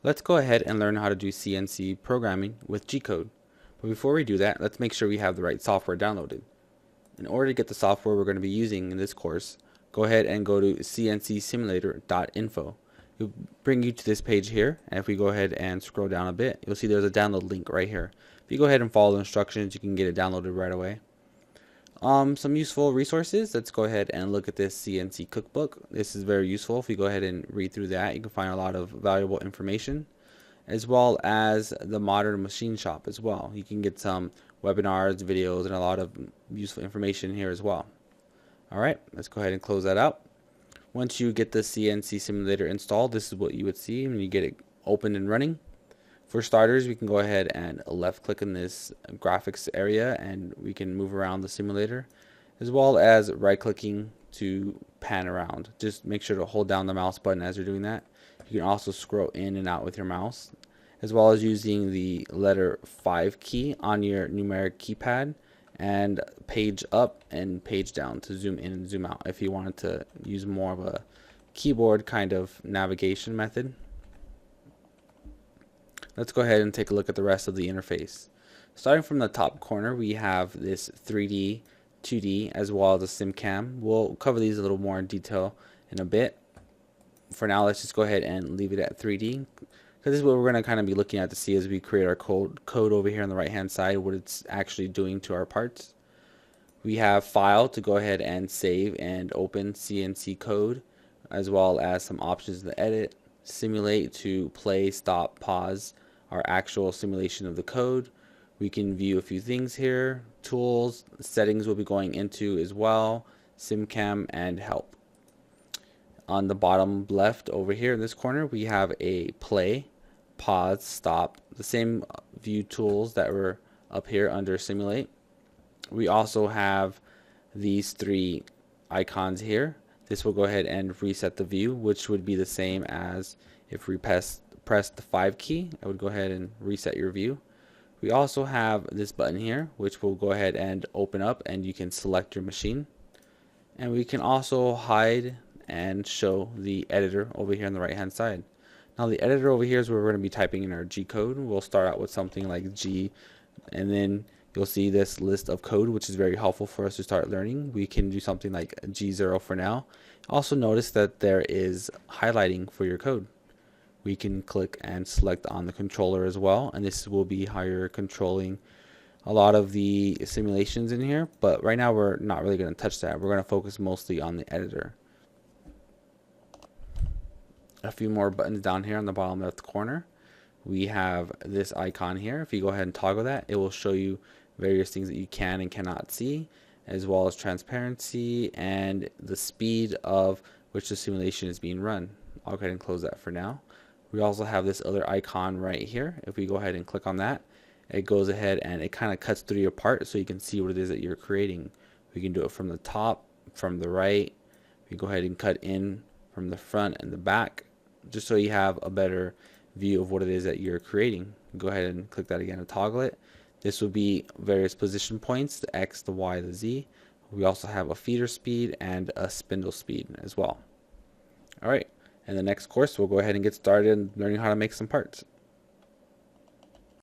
Let's go ahead and learn how to do CNC programming with G-code. But before we do that, let's make sure we have the right software downloaded. In order to get the software we're going to be using in this course, go ahead and go to cncsimulator.info. It'll bring you to this page here, and if we go ahead and scroll down a bit, you'll see there's a download link right here. If you go ahead and follow the instructions, you can get it downloaded right away. Some useful resources. Let's go ahead and look at this CNC cookbook. This is very useful. If you go ahead and read through that, you can find a lot of valuable information, as well as the modern machine shop as well. You can get some webinars, videos, and a lot of useful information here as well. Alright, let's go ahead and close that out. Once you get the CNC simulator installed, this is what you would see when you get it open and running. For starters, we can go ahead and left click in this graphics area and we can move around the simulator, as well as right clicking to pan around. Just make sure to hold down the mouse button as you're doing that. You can also scroll in and out with your mouse, as well as using the letter 5 key on your numeric keypad and page up and page down to zoom in and zoom out if you wanted to use more of a keyboard kind of navigation method. Let's go ahead and take a look at the rest of the interface. Starting from the top corner, we have this 3D, 2D, as well as a SimCam. We'll cover these a little more in detail in a bit. For now, let's just go ahead and leave it at 3D, because this is what we're going to kind of be looking at to see as we create our code over here on the right hand side, what it's actually doing to our parts. We have File to go ahead and save and open CNC code, as well as some options to edit, Simulate to play, stop, pause our actual simulation of the code. We can view a few things here, tools, settings we'll be going into as well, SimCam, and help. On the bottom left over here in this corner, we have a play, pause, stop, the same view tools that were up here under simulate. We also have these three icons here. This will go ahead and reset the view, which would be the same as if we press the 5 key. I would go ahead and reset your view. We also have this button here, which will go ahead and open up and you can select your machine. And we can also hide and show the editor over here on the right hand side. Now the editor over here is where we're going to be typing in our G code. We'll start out with something like G, and then you'll see this list of code, which is very helpful for us to start learning. We can do something like G0 for now. Also notice that there is highlighting for your code. We can click and select on the controller as well, and this will be how you're controlling a lot of the simulations in here, but right now we're not really going to touch that. We're going to focus mostly on the editor. A few more buttons down here on the bottom left corner. We have this icon here. If you go ahead and toggle that, it will show you various things that you can and cannot see, as well as transparency and the speed of which the simulation is being run. I'll go ahead and close that for now. We also have this other icon right here. If we go ahead and click on that, it goes ahead and it kind of cuts through your part so you can see what it is that you're creating. We can do it from the top, from the right. We go ahead and cut in from the front and the back, just so you have a better view of what it is that you're creating. Go ahead and click that again to toggle it. This will be various position points, the X, the Y, the Z. We also have a feeder speed and a spindle speed as well. Alright, in the next course we'll go ahead and get started learning how to make some parts.